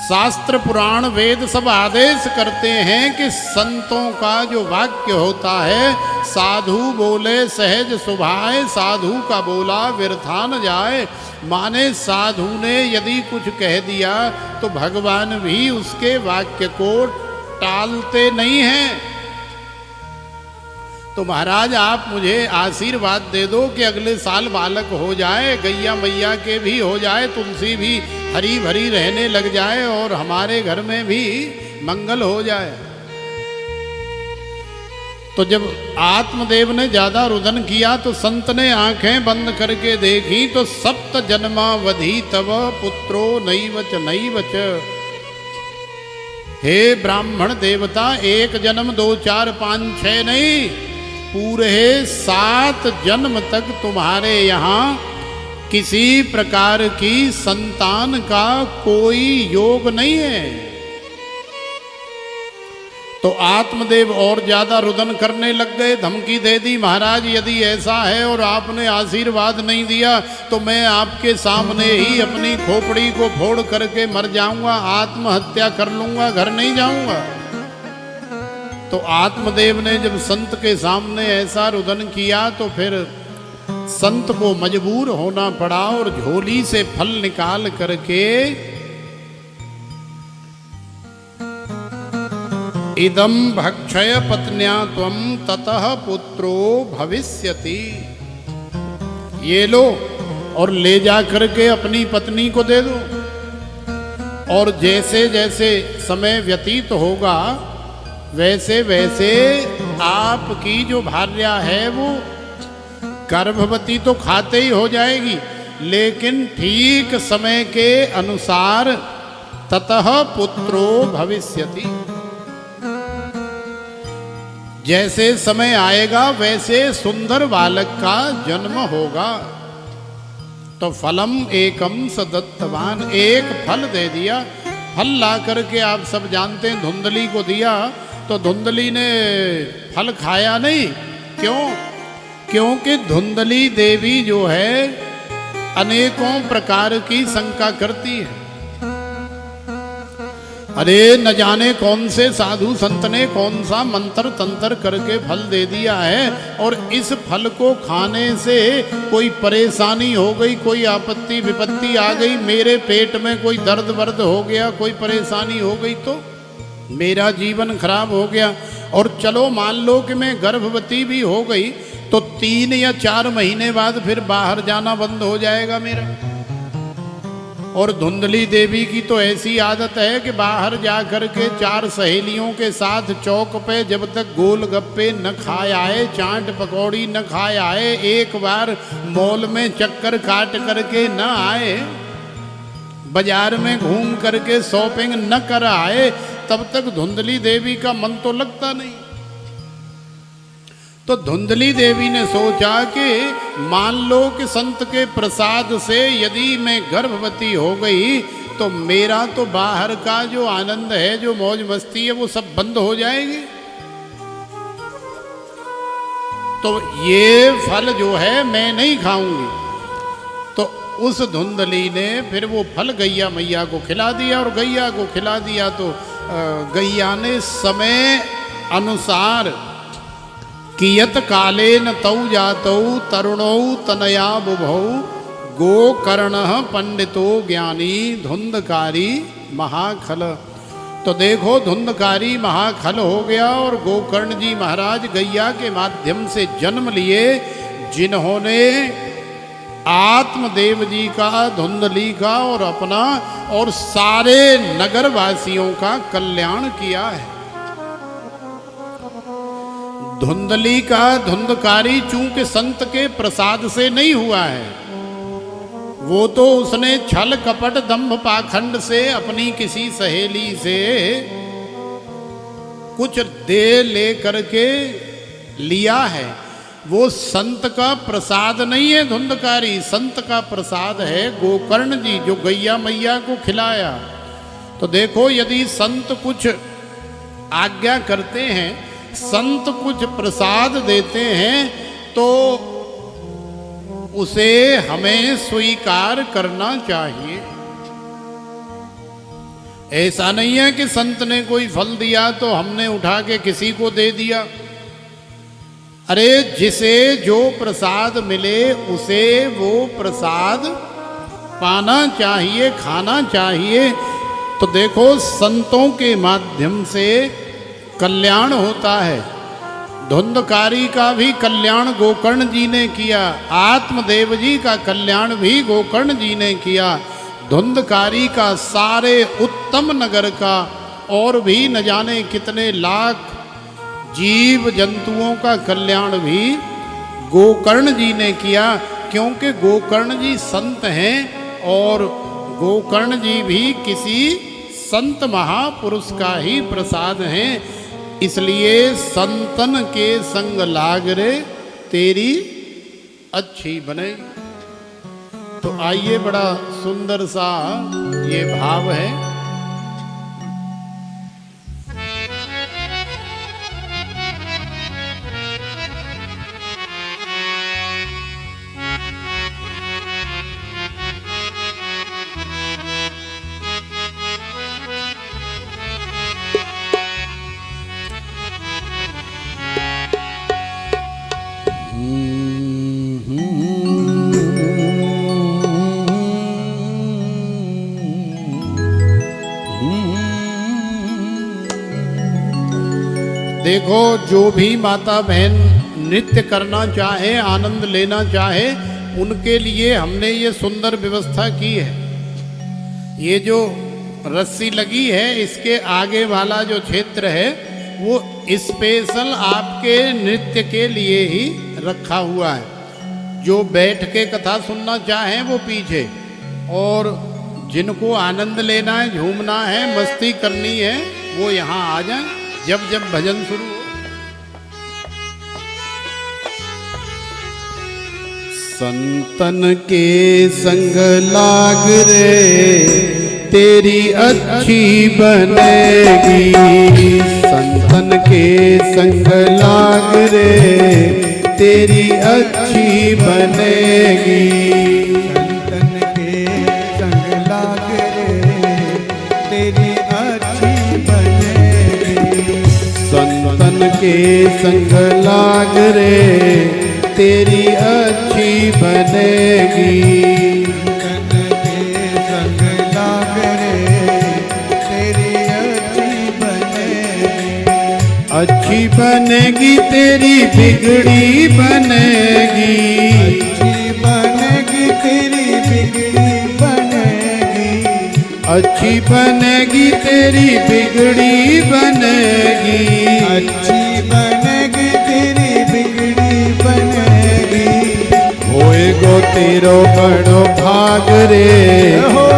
शास्त्र पुराण वेद सब आदेश करते हैं कि संतों का जो वाक्य होता है, साधु बोले सहज सुभाए, साधु का बोला व्यर्था न जाए। माने साधु ने यदि कुछ कह दिया तो भगवान भी उसके वाक्य को टालते नहीं हैं। तो महाराज आप मुझे आशीर्वाद दे दो कि अगले साल बालक हो जाए, गैया मैया के भी हो जाए, तुलसी भी हरी भरी रहने लग जाए और हमारे घर में भी मंगल हो जाए। तो जब आत्मदेव ने ज्यादा रुदन किया तो संत ने आंखें बंद करके देखी तो सप्त जन्मावधि तव पुत्रो नैवच नैवच। हे ब्राह्मण देवता, एक जन्म 2 4 5 6 नहीं, पूरे 7 जन्म तक तुम्हारे यहाँ किसी प्रकार की संतान का कोई योग नहीं है। तो आत्मदेव और ज्यादा रुदन करने लग गए, धमकी दे दी, महाराज यदि ऐसा है और आपने आशीर्वाद नहीं दिया तो मैं आपके सामने ही अपनी खोपड़ी को फोड़ करके मर जाऊंगा, आत्महत्या कर लूंगा, घर नहीं जाऊंगा। तो आत्मदेव ने जब संत के सामने ऐसा रुदन किया तो फिर संत को मजबूर होना पड़ा और झोली से फल निकाल करके इदम भक्षय पत्न्या त्वम ततः पुत्रो भविष्यति, ये लो और ले जा करके अपनी पत्नी को दे दो। और जैसे जैसे समय व्यतीत होगा वैसे वैसे आपकी जो भार्या है वो गर्भवती तो खाते ही हो जाएगी, लेकिन ठीक समय के अनुसार ततः पुत्रो भविष्यति, जैसे समय आएगा वैसे सुंदर बालक का जन्म होगा। तो फलम एकम सदत्तवान, एक फल दे दिया। फल ला करके आप सब जानते हैं धुंधली को दिया, तो धुंधली ने फल खाया नहीं। क्यों? क्योंकि धुंधली देवी जो है अनेकों प्रकार की शंका करती है। अरे न जाने कौन से साधु संत ने कौन सा मंत्र तंत्र करके फल दे दिया है और इस फल को खाने से कोई परेशानी हो गई, कोई आपत्ति विपत्ति आ गई, मेरे पेट में कोई दर्द वर्द हो गया, कोई परेशानी हो गई तो मेरा जीवन खराब हो गया। और चलो मान लो कि मैं गर्भवती भी हो गई तो 3 या 4 महीने बाद फिर बाहर जाना बंद हो जाएगा मेरा। और धुंधली देवी की तो ऐसी आदत है कि बाहर जा कर के 4 सहेलियों के साथ चौक पे जब तक गोलगप्पे न खाए आए, चाट पकौड़ी न खाए आए, एक बार मॉल में चक्कर काट करके न आए, बाजार में घूम करके शॉपिंग न कर आए, तब तक धुंधली देवी का मन तो लगता नहीं। तो धुंधली देवी ने सोचा कि मान लो कि संत के प्रसाद से यदि मैं गर्भवती हो गई तो मेरा तो बाहर का जो आनंद है, जो मौज मस्ती है, वो सब बंद हो जाएगी। तो ये फल जो है मैं नहीं खाऊंगी। तो उस धुंधली ने फिर वो फल गैया मैया को खिला दिया, और गैया को खिला दिया तो गैया ने समय अनुसार कियत कालेन तौ जातौ तरुणौ तनया बुभौ गोकर्ण पंडितो ज्ञानी धुंधकारी महाखल। तो देखो धुंधकारी महाखल हो गया और गोकर्ण जी महाराज गैया के माध्यम से जन्म लिए, जिन्होंने आत्मदेव जी का, धुंधली का और अपना और सारे नगरवासियों का कल्याण किया है। धुंधली का धुंधकारी चूंकि संत के प्रसाद से नहीं हुआ है, वो तो उसने छल कपट दंभ पाखंड से अपनी किसी सहेली से कुछ दे ले करके लिया है। वो संत का प्रसाद नहीं है धुंधकारी, संत का प्रसाद है गोकर्ण जी जो गैया मैया को खिलाया। तो देखो यदि संत कुछ आज्ञा करते हैं, संत कुछ प्रसाद देते हैं तो उसे हमें स्वीकार करना चाहिए। ऐसा नहीं है कि संत ने कोई फल दिया तो हमने उठा के किसी को दे दिया। अरे जिसे जो प्रसाद मिले उसे वो प्रसाद पाना चाहिए, खाना चाहिए। तो देखो संतों के माध्यम से कल्याण होता है। धुंधकारी का भी कल्याण गोकर्ण जी ने किया, आत्मदेव जी का कल्याण भी गोकर्ण जी ने किया। धुंधकारी का सारे उत्तम नगर का और भी न जाने कितने लाख जीव जंतुओं का कल्याण भी गोकर्ण जी ने किया, क्योंकि गोकर्ण जी संत हैं और गोकर्ण जी भी किसी संत महापुरुष का ही प्रसाद हैं। इसलिए संतन के संग लाग रे तेरी अच्छी बने। तो आइए, बड़ा सुंदर सा ये भाव है। देखो, जो भी माता बहन नृत्य करना चाहे, आनंद लेना चाहे, उनके लिए हमने ये सुंदर व्यवस्था की है। ये जो रस्सी लगी है, इसके आगे वाला जो क्षेत्र है वो स्पेशल आपके नृत्य के लिए ही रखा हुआ है। जो बैठ के कथा सुनना चाहें वो पीछे, और जिनको आनंद लेना है, झूमना है, मस्ती करनी है, वो यहाँ आ जाएं जब जब भजन शुरू हो। संतन के संग लाग रे तेरी अच्छी बनेगी, संतन के संग लाग रे तेरी अच्छी बनेगी, संतन के संग लाग रे तेरी अच्छी बनेगी, संतन के संग लाग रे तेरी अच्छी बनेगी, संतन के संग लाग रे तेरी अच्छी बनेगी, अच्छी बनेगी तेरी बिगड़ी बनेगी, अच्छी बनेगी तेरी बिगड़ी बनेगी, अच्छी बनेगी तेरी बिगड़ी बनेगी, अच्छी बनेगी तेरी बिगड़ी बनेगी, होएगो तेरो बड़ो भाग रे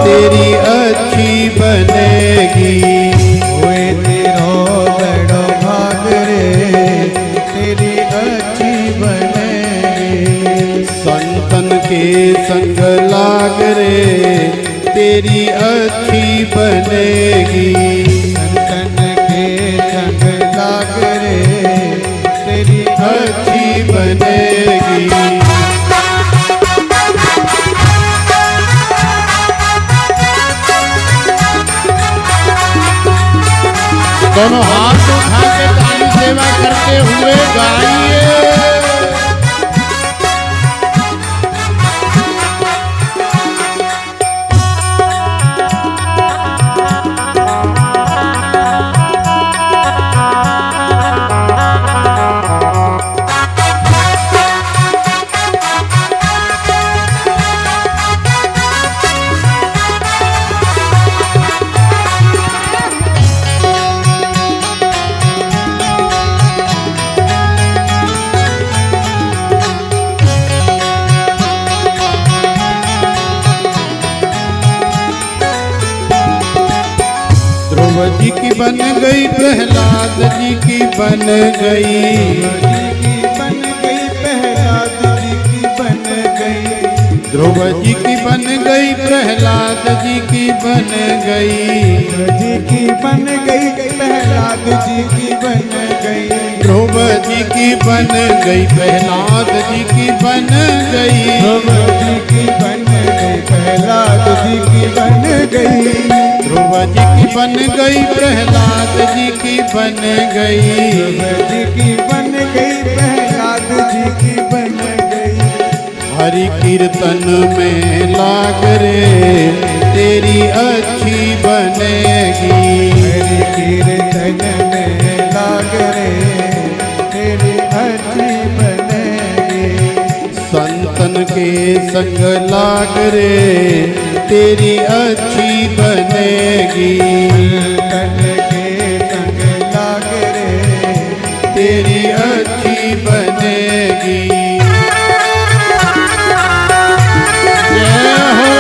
तेरी अच्छी बनेगी, होए तेरो बड़ो भाग रे तेरी अच्छी बनेगी, संतन के संग लाग रे तेरी अच्छी बनेगी, संतन के संग लाग रे तेरी अच्छी बनेगी। दोनों हाथ उठा के ताली सेवा करते हुए गाइए। ध्रुव जी की बन गई, प्रहलाद जी की बन गई, प्रहलाद जी की बन गई, ध्रुव जी की बन गई, प्रहलाद जी की बन गई, जी की बन गई, प्रहलाद जी की बन गई, ध्रुव जी की बन गई, प्रहलाद जी की बन गई, ध्रुव जी की बन गई, प्रहलाद जी की बन गई, ध्रुव जी की बन गई, प्रहलाद जी की बन गई, ध्रुव जी की बन गई, प्रहलाद जी की बन गई। हरि कीर्तन में लाग रे, तेरी अच्छी बनेगी। हरि कीर्तन में लाग रे, तेरी अच्छी बनेगी। संतन के संग लाग रे, तेरी अच्छी बनेगी। तन के संग लाग रे, तेरी अच्छी बनेगी। जय हो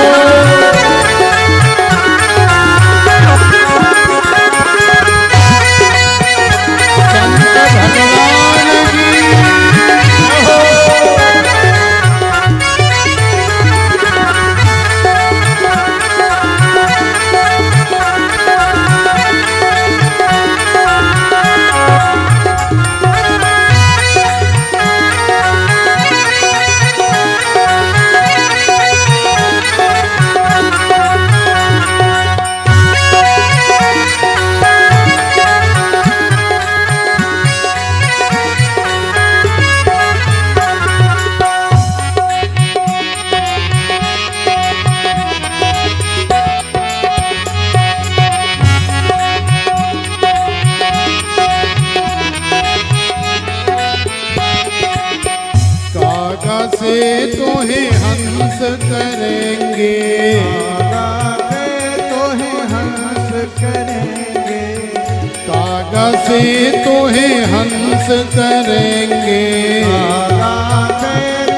संत भगवान की। जय हो। कागा से तोहे हंस करेंगे, तोहे हंस करेंगे। कागा से तोहे हंस करेंगे।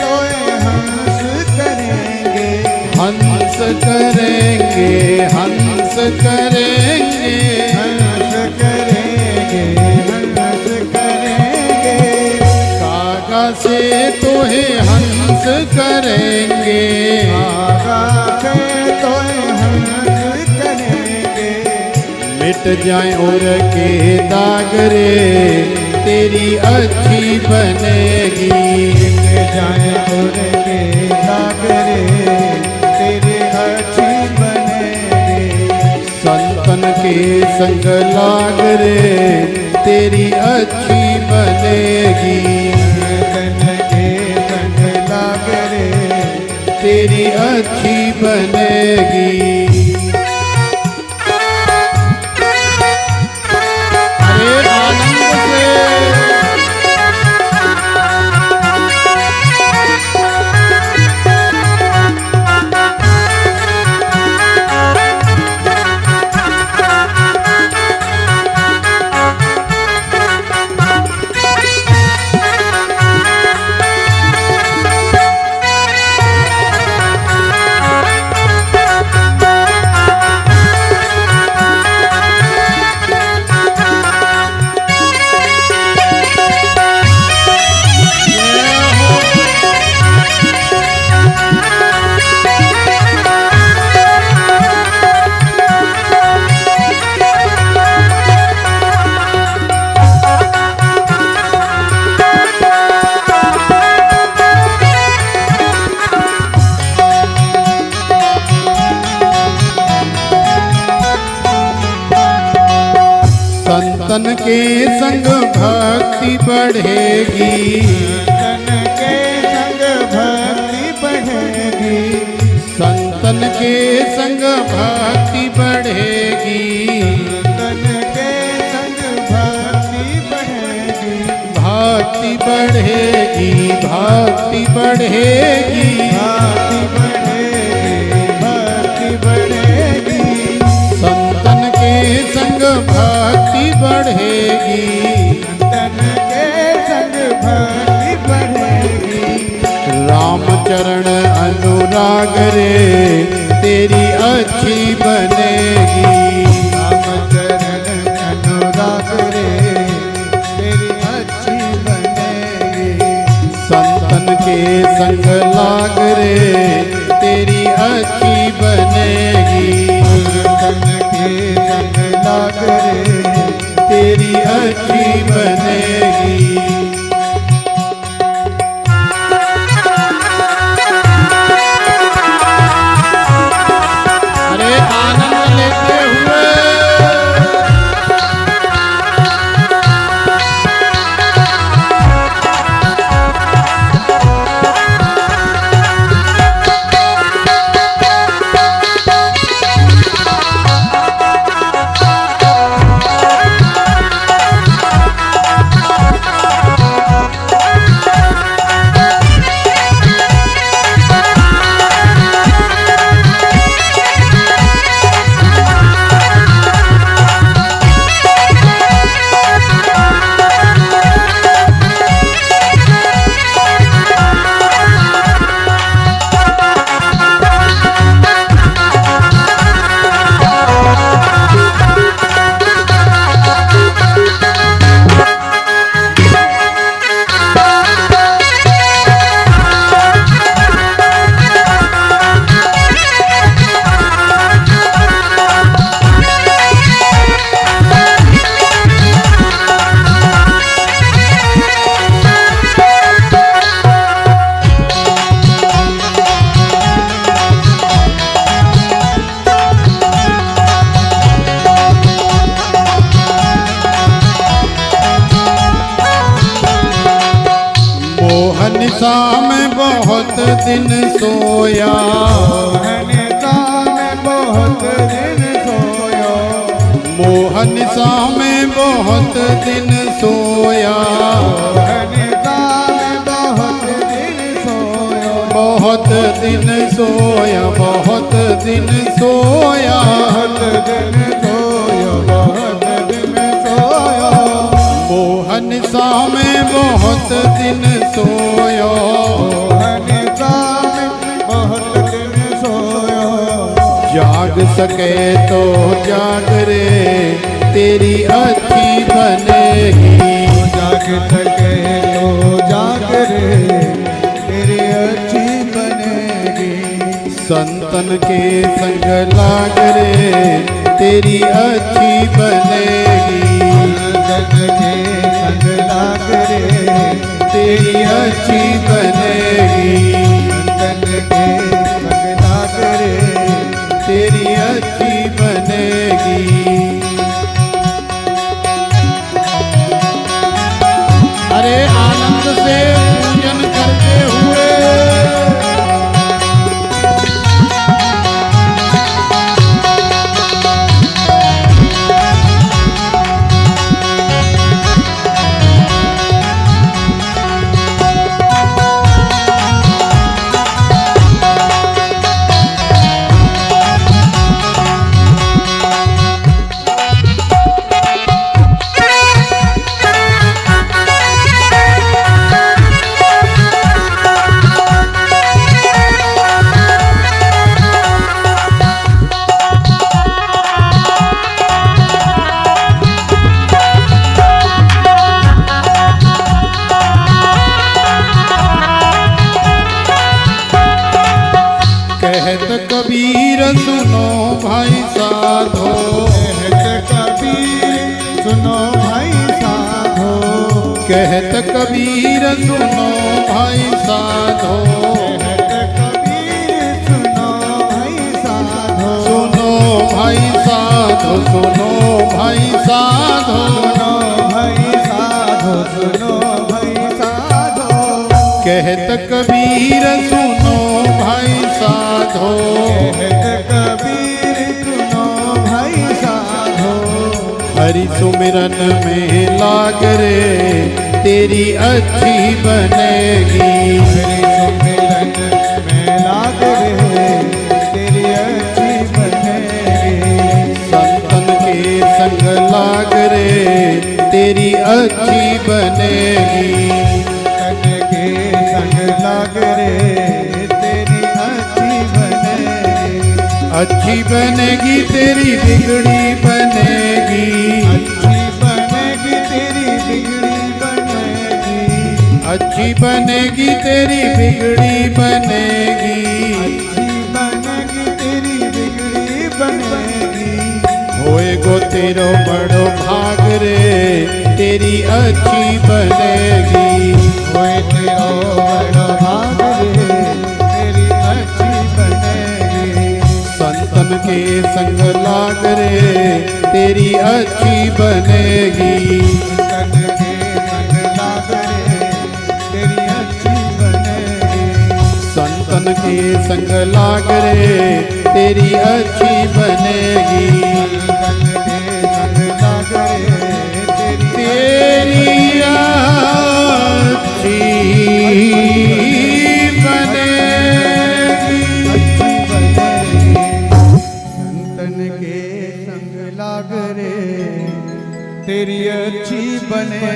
तोहे हंस करेंगे। हंस करेंगे, हंस करेंगे, हंस करेंगे, हंस करेंगे। कागा से तोहे हंस करेंगे। तोहे हंस करेंगे। मिट जाए और के दाग रे, तेरी अच्छी बनेगी। जाए और के दाग रे, तेरी अच्छी बनेगी। संतन के संग लाग रे, तेरी अच्छी बनेगी। तन के संग लाग रे, तेरी अच्छी बनेगी। अरे आनंद से संतन के संग भक्ति बढ़ेगी। तन के संग भक्ति बढ़ेगी। संतन के संग भक्ति बढ़ेगी। तन के संग भक्ति बढ़ेगी। भक्ति बढ़ेगी, भक्ति बढ़ेगी, भक्ति बढ़ेगी, भक्ति बढ़ेगी। संतन के संग भक्ति बढ़ेगी। तन के संग भक्ति बढ़ेगी। रामचरण अनुराग रे, तेरी अच्छी बनेगी। रामचरण अनुराग रे, तेरी अच्छी बनेगी। संतन के संग लाग रे, तेरी अच्छी बनेगी। तन के संग लाग रे, तेरी अच्छी बनेगी। अरे आनंद लेते हुए सा मैं बहुत दिन सोया, मोहन सा मैं बहुत दिन सोया, मोहन सा मैं बहुत दिन सोया, मोहन सा मैं बहुत दिन सोया, बहुत दिन सोया, बहुत दिन सोया, बहुत दिन सोया, बहुत दिन सोया, मोहन सा मैं बहुत दिन सोया, मोहन सा मैं बहुत दिन सोया, जाग सके तो जाग रे तेरी अच्छी बनेगी, जाग सके तो जाग रे तेरी अच्छी बनेगी, संतन के संग लाग रे तेरी अच्छी बनेगी, जग के संग लाग रे तेरी अच्छी बनेगी, जग के संग लाग रे तेरी अच्छी बनेगी। अरे आनंद से पूजन करते हुए कहत कबीर सुनो भाई साधो, कहत कबीर सुनो भाई साधो, कहत कबीर सुनो भाई साधो, कहत कबीर सुनो भाई साधो, सुनो भाई साधो, सुनो भाई साधो, सुनो भाई साधो, सुनो भाई साधो, कहत कबीर सुनो भाई साधो, कहत कबीर सुनो भाई साधो, हरि सुमिरन में लाग रे तेरी अच्छी बनेगी, हरि सुमिरन में लाग रे तेरी अच्छी बनेगी, संतन के संग लाग रे तेरी अच्छी बनेगी, तन के संग लाग रे तेरी अच्छी बनेगी, अच्छी बनेगी तेरी बिगड़ी बनेगी, अच्छी बनेगी तेरी बिगड़ी बनेगी, अच्छी बनेगी तेरी बिगड़ी बनेगी, अच्छी बनेगी तेरी बिगड़ी बनेगी, होए गो तेरो बड़ो भाग रे तेरी अच्छी बनेगी, होए तेरा बड़ा भाग रे तेरी अच्छी बनेगी, संतन के संग लाग रे तेरी अच्छी बनेगी, तन के संग लाग रे तेरी अच्छी बनेगी, संतन के संग लाग रे तेरी अच्छी बनेगी, तन के संग लाग रे तेरी तेरी अच्छी बनेगी, अच्छी बनेगी, संतन के संग लाग रे तेरी अच्छी बने।